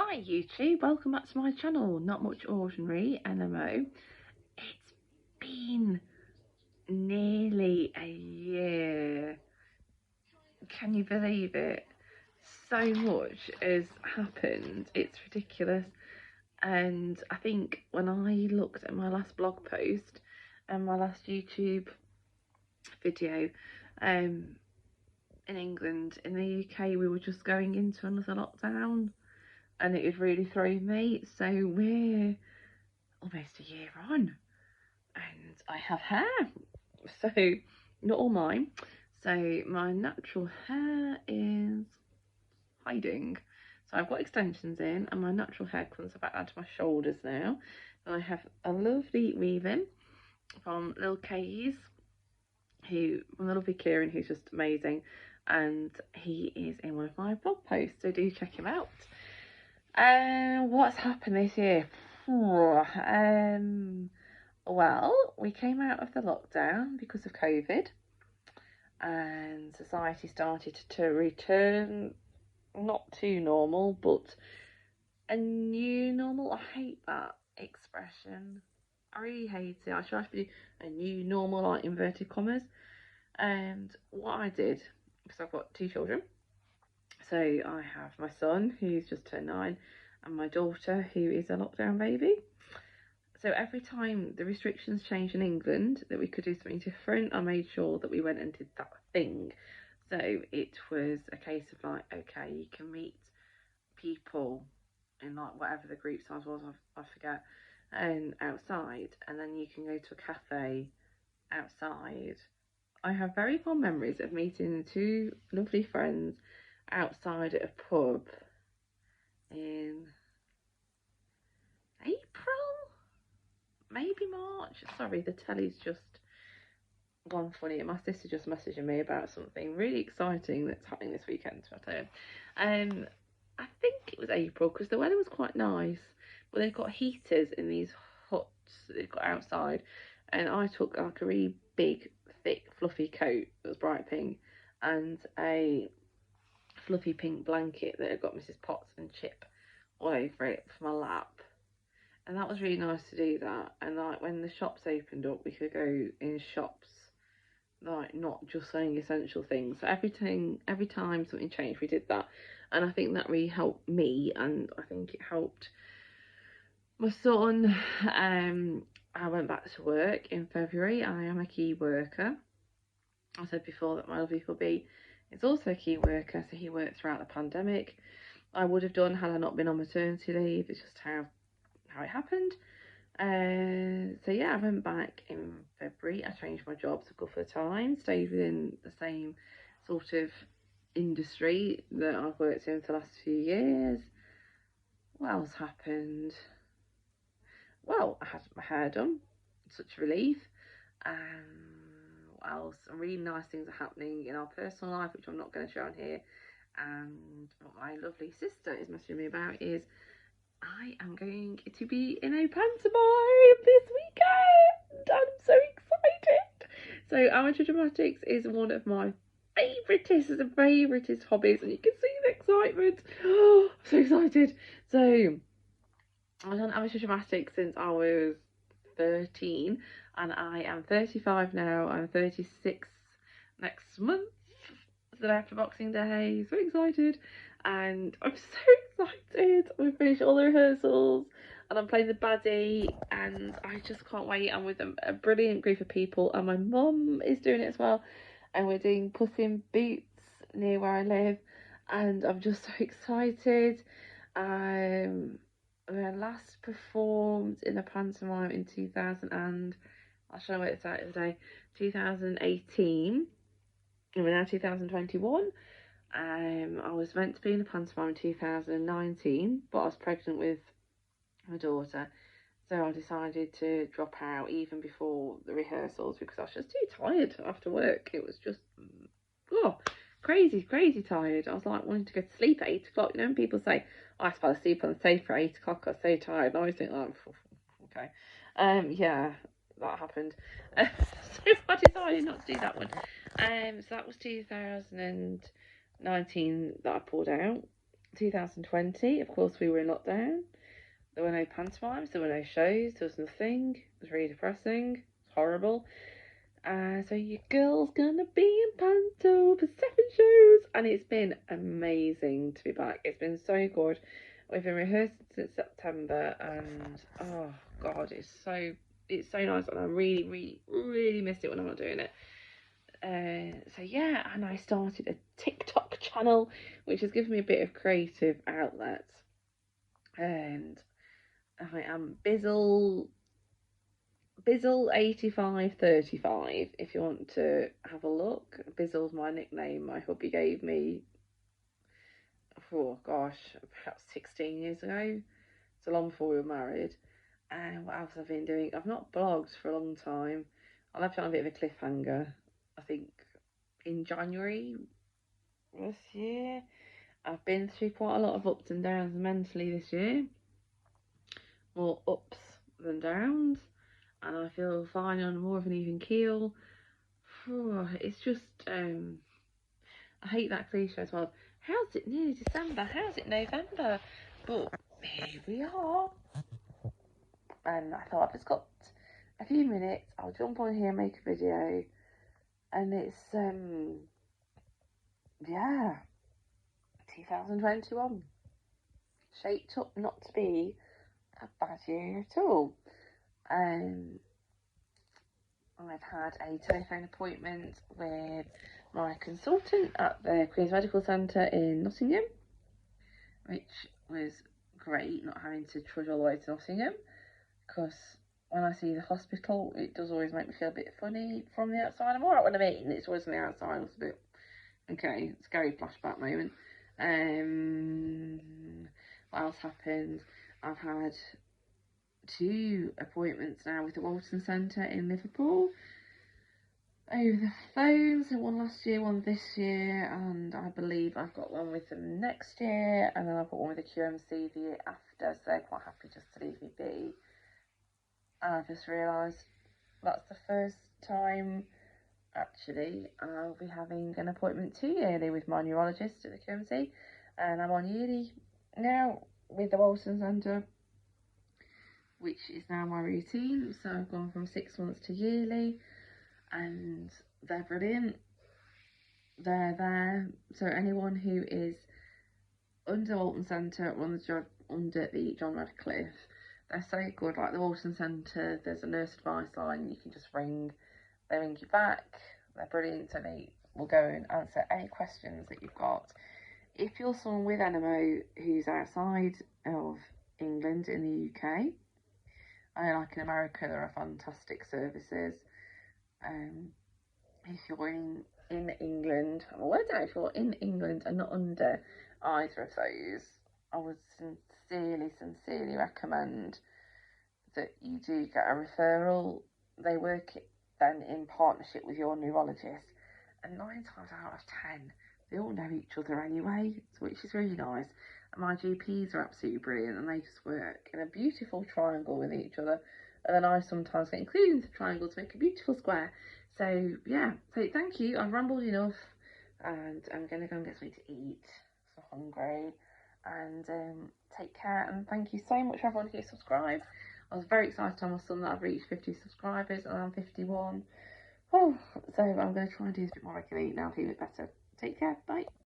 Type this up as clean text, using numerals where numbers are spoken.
Hi YouTube, welcome back to my channel, Not Much Ordinary, NMO. It's been nearly a year. Can you believe it? So much has happened, it's ridiculous. And I think when I looked at my last blog post and my last YouTube video, in England, in the UK we were just going into another lockdown. And it had really thrown me. So we're almost a year on, and I have hair. So not all mine. So my natural hair is hiding. So I've got extensions in, and my natural hair comes about down to my shoulders now. And I have a lovely weave-in from Lil K's, from the lovely Kieran, who's just amazing, and he is in one of my blog posts. So do check him out. What's happened this year? Well, we came out of the lockdown because of COVID, and society started to return, not to normal, but a new normal. I hate that expression. I really hate it. I should actually do a new normal, like inverted commas. And what I did, because I've got 2 children, so I have my son, who's just turned 9, and my daughter, who is a lockdown baby. So every time the restrictions changed in England that we could do something different, I made sure that we went and did that thing. So it was a case of like, okay, you can meet people in like whatever the group size was, I forget, and outside, and then you can go to a cafe outside. I have very fond memories of meeting 2 lovely friends outside at a pub in April, maybe March. Sorry, the telly's just gone funny. My sister just messaging me about something really exciting that's happening this weekend. I tell you, I think it was April because the weather was quite nice, but they've got heaters in these huts that they've got outside, and I took like a really big, thick, fluffy coat that was bright pink and a fluffy pink blanket that had got Mrs. Potts and Chip all over it for my lap, and that was really nice to do that. And like when the shops opened up, we could go in shops, like not just saying essential things. So every time something changed, we did that, and I think that really helped me, and I think it helped my son. I went back to work in February. I am a key worker. I said before that my lovely hubby is also a key worker, so he worked throughout the pandemic. I would have done had I not been on maternity leave. It's just how it happened. So yeah, I went back in February. I changed my jobs a couple of times, stayed within the same sort of industry that I've worked in for the last few years. What else happened? Well, I had my hair done, such a relief. What else? And really nice things are happening in our personal life, which I'm not going to show on here. And what my lovely sister is messaging me about is I am going to be in a pantomime this weekend. I'm so excited. So amateur dramatics is one of my favouriteest hobbies, and you can see the excitement. Oh, I'm so excited. So I've done amateur dramatics since I was 13, and I am 35 now. I'm 36 next month, the day after Boxing Day. So excited, and I'm so excited. We've finished all the rehearsals, and I'm playing the baddie, and I just can't wait. I'm with a brilliant group of people, and my mum is doing it as well, and we're doing Puss in Boots near where I live, and I'm just so excited. When I last performed in a pantomime in 2000 and I'll show you it's out of the day 2018, and we're now 2021. I was meant to be in a pantomime in 2019, but I was pregnant with my daughter, so I decided to drop out even before the rehearsals because I was just too tired after work. It was just crazy tired. I was like wanting to go to sleep at 8 o'clock. You know, when people say, I fell asleep on the sofa at 8 o'clock, I was so tired. And I always think, like, okay. Yeah, that happened. So I decided not to do that one. So that was 2019 that I pulled out. 2020, of course, we were in lockdown. There were no pantomimes, there were no shows, there was nothing. It was really depressing. It's horrible. So your girl's gonna be in panto for 7 shows, and it's been amazing to be back. It's been so good. We've been rehearsing since September, and oh god, it's so nice, and I really miss it when I'm not doing it. So yeah, and I started a TikTok channel, which has given me a bit of creative outlet, and I am Bizzle8535 if you want to have a look. Bizzle's my nickname my hubby gave me, oh gosh, perhaps 16 years ago. So long before we were married. And what else have I been doing? I've not blogged for a long time. I left it on a bit of a cliffhanger, I think, in January this year. I've been through quite a lot of ups and downs mentally this year. More ups than downs. And I feel fine on more of an even keel. It's just, I hate that cliche as well. How's it nearly December? How's it November? But here we are. And I thought I've just got a few minutes. I'll jump on here and make a video. And it's, yeah, 2021. Shaped up not to be a bad year at all. I've had a telephone appointment with my consultant at the Queen's Medical Centre in Nottingham, which was great, not having to trudge all the way to Nottingham, because when I see the hospital, it does always make me feel a bit funny from the outside. I'm alright when I'm eating, it's always from the outside, it's a bit, okay, scary flashback moment. What else happened? I've had 2 appointments now with the Walton Centre in Liverpool over the phone. So one last year, one this year, and I believe I've got one with them next year, and then I've got one with the QMC the year after, so they're quite happy just to leave me be. And I just realised that's the first time actually I'll be having an appointment 2 yearly with my neurologist at the QMC, and I'm on yearly now with the Walton Centre, which is now my routine. So I've gone from 6 months to yearly, and they're brilliant. They're there. So anyone who is under Walton Centre or under the John Radcliffe, they're so good. Like the Walton Centre, there's a nurse advice line you can just ring. They ring you back. They're brilliant, so they will go and answer any questions that you've got. If you're someone with NMO who's outside of England, in the UK, like in America, there are fantastic services. If you're in England, well, I don't know if you're in England and not under either of those, I would sincerely recommend that you do get a referral. They work then in partnership with your neurologist, and 9 times out of 10, they all know each other anyway, which is really nice. And my GPs are absolutely brilliant, and they just work in a beautiful triangle with each other. And then I sometimes get included into the triangle to make a beautiful square. So yeah, so thank you. I've rambled enough, and I'm gonna go and get something to eat. So hungry. And take care, and thank you so much for everyone who subscribed. I was very excited to tell my son that I've reached 50 subscribers, and I'm 51. Oh, so I'm going to try and do this a bit more regularly now, feel a bit better. Take care, bye.